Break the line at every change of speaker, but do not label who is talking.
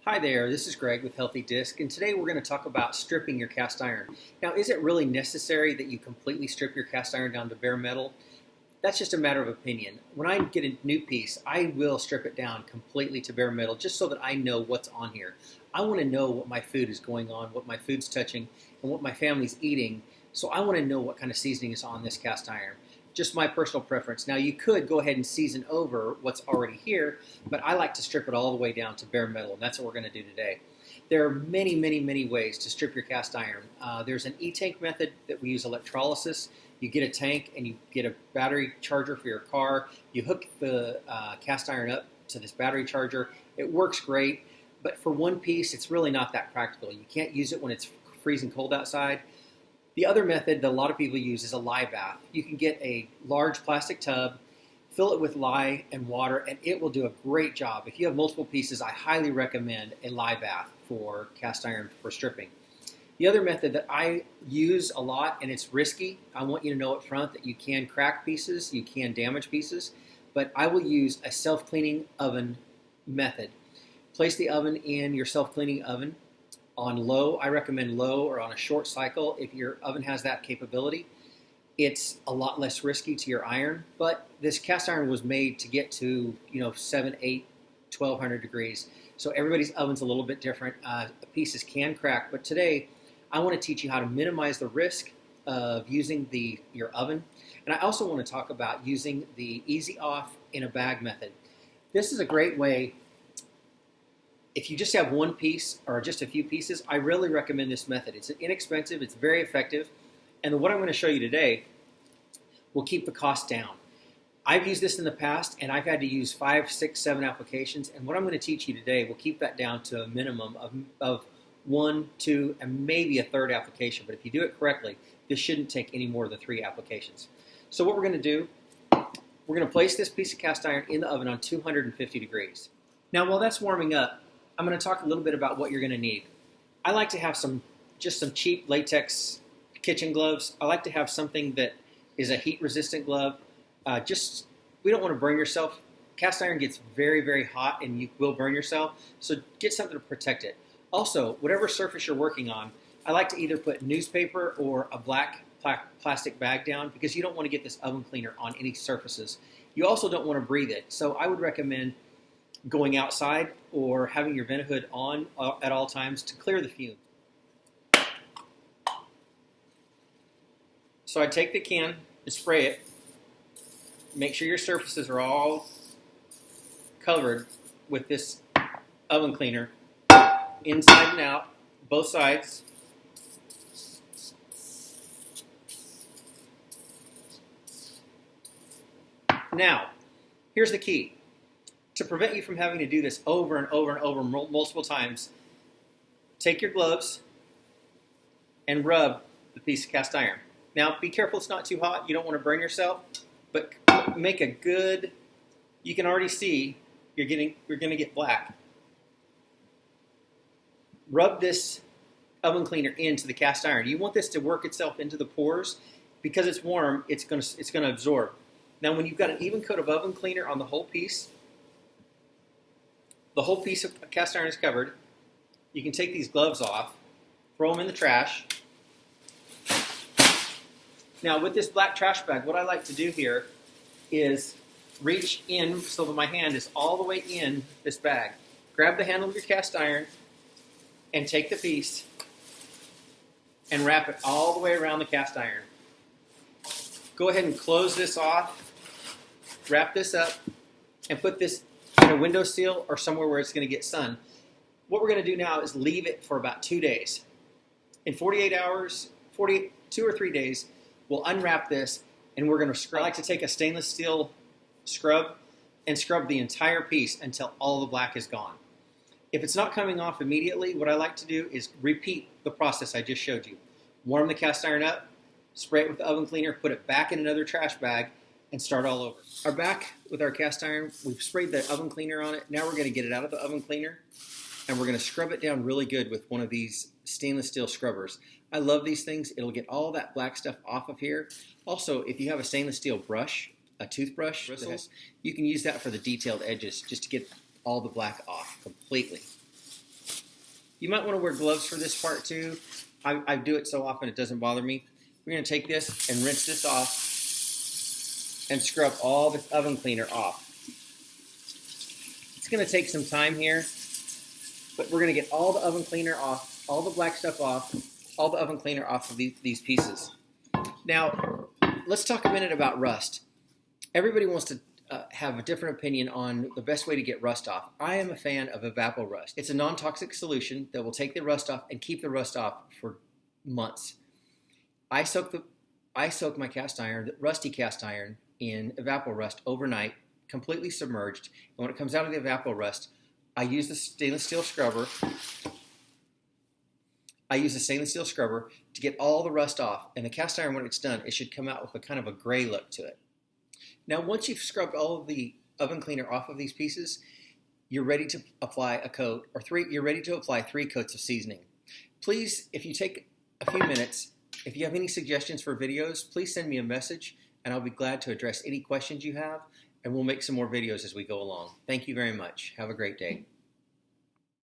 Hi there, this is Greg with Healthy Disc, and today we're going to talk about stripping your cast iron. Now, is it really necessary that you completely strip your cast iron down to bare metal? That's just a matter of opinion. When I get a new piece, I will strip it down completely to bare metal just so that I know what's on here. I want to know what my food is going on, what my food's touching, and what my family's eating, so I want to know what kind of seasoning is on this cast iron. Just my personal preference. Now, you could go ahead and season over what's already here, but I like to strip it all the way down to bare metal, and that's what we're going to do today. There are many ways to strip your cast iron. There's an e-tank method that we use electrolysis. You get a tank and you get a battery charger for your car. You hook the cast iron up to this battery charger. It works great, but for one piece, it's really not that practical. You can't use it when it's freezing cold outside. The other method that a lot of people use is a lye bath. You can get a large plastic tub, fill it with lye and water, and it will do a great job. If you have multiple pieces, I highly recommend a lye bath for cast iron for stripping. The other method that I use a lot, and it's risky, I want you to know up front that you can crack pieces, you can damage pieces, but I will use a self-cleaning oven method. Place the oven in your self-cleaning oven on low. I recommend low or on a short cycle if your oven has that capability. It's a lot less risky to your iron, but this cast iron was made to get to 7, 8, 1200 degrees. So everybody's oven's a little bit different. Pieces can crack, but today I want to teach you how to minimize the risk of using your oven. And I also want to talk about using the easy off in a bag method. This is a great way. If you just have one piece or just a few pieces, I really recommend this method. It's inexpensive, it's very effective, and what I'm going to show you today will keep the cost down. I've used this in the past, and I've had to use 5, 6, 7 applications, and what I'm going to teach you today will keep that down to a minimum of 1, 2, and maybe a third application. But if you do it correctly, this shouldn't take any more than 3 applications. So what we're going to do, we're going to place this piece of cast iron in the oven on 250 degrees. Now, while that's warming up, I'm going to talk a little bit about what you're going to need. I like to have just some cheap latex kitchen gloves. I like to have something that is a heat-resistant glove. We don't want to burn yourself. Cast iron gets very hot and you will burn yourself, so get something to protect it. Also, whatever surface you're working on, I like to either put newspaper or a black plastic bag down because you don't want to get this oven cleaner on any surfaces. You also don't want to breathe it, so I would recommend going outside or having your vent hood on at all times to clear the fumes. So I take the can and spray it. Make sure your surfaces are all covered with this oven cleaner, inside and out, both sides. Now, here's the key. To prevent you from having to do this over and over multiple times, take your gloves and rub the piece of cast iron. Now, be careful it's not too hot. You don't want to burn yourself, but make a good, you can already see you're going to get black. Rub this oven cleaner into the cast iron. You want this to work itself into the pores. Because it's warm, it's going to absorb. Now, when you've got an even coat of oven cleaner on the whole piece of cast iron is covered, you can take these gloves off, throw them in the trash. Now, with this black trash bag, what I like to do here is reach in so that my hand is all the way in this bag. Grab the handle of your cast iron and take the piece and wrap it all the way around the cast iron. Go ahead and close this off, wrap this up, and put this in a windowsill or somewhere where it's going to get sun. What we're going to do now is leave it for about 2 days. In 48 hours, 2 or 3 days, we'll unwrap this and we're going to scrub. I like to take a stainless steel scrub and scrub the entire piece until all the black is gone. If it's not coming off immediately, what I like to do is repeat the process I just showed you. Warm the cast iron up, spray it with the oven cleaner, put it back in another trash bag, and start all over. We're back with our cast iron. We've sprayed the oven cleaner on it. Now we're going to get it out of the oven cleaner, and we're going to scrub it down really good with one of these stainless steel scrubbers. I love these things. It'll get all that black stuff off of here. Also, if you have a stainless steel brush, a toothbrush, you can use that for the detailed edges just to get all the black off completely. You might want to wear gloves for this part too. I do it so often it doesn't bother me. We're going to take this and rinse this off and scrub all the oven cleaner off. It's going to take some time here, but we're going to get all the oven cleaner off, all the black stuff off, all the oven cleaner off of these pieces. Now, let's talk a minute about rust. Everybody wants to have a different opinion on the best way to get rust off. I am a fan of Evaporust. It's a non-toxic solution that will take the rust off and keep the rust off for months. I soak my cast iron, rusty cast iron, in Evaporust overnight, completely submerged. And when it comes out of the Evaporust, I use the stainless steel scrubber. To get all the rust off. And the cast iron, when it's done, it should come out with a kind of a gray look to it. Now, once you've scrubbed all of the oven cleaner off of these pieces, you're ready to apply a coat, you're ready to apply 3 coats of seasoning. Please, if you take a few minutes, if you have any suggestions for videos, please send me a message, and I'll be glad to address any questions you have, and we'll make some more videos as we go along. Thank you very much. Have a great day.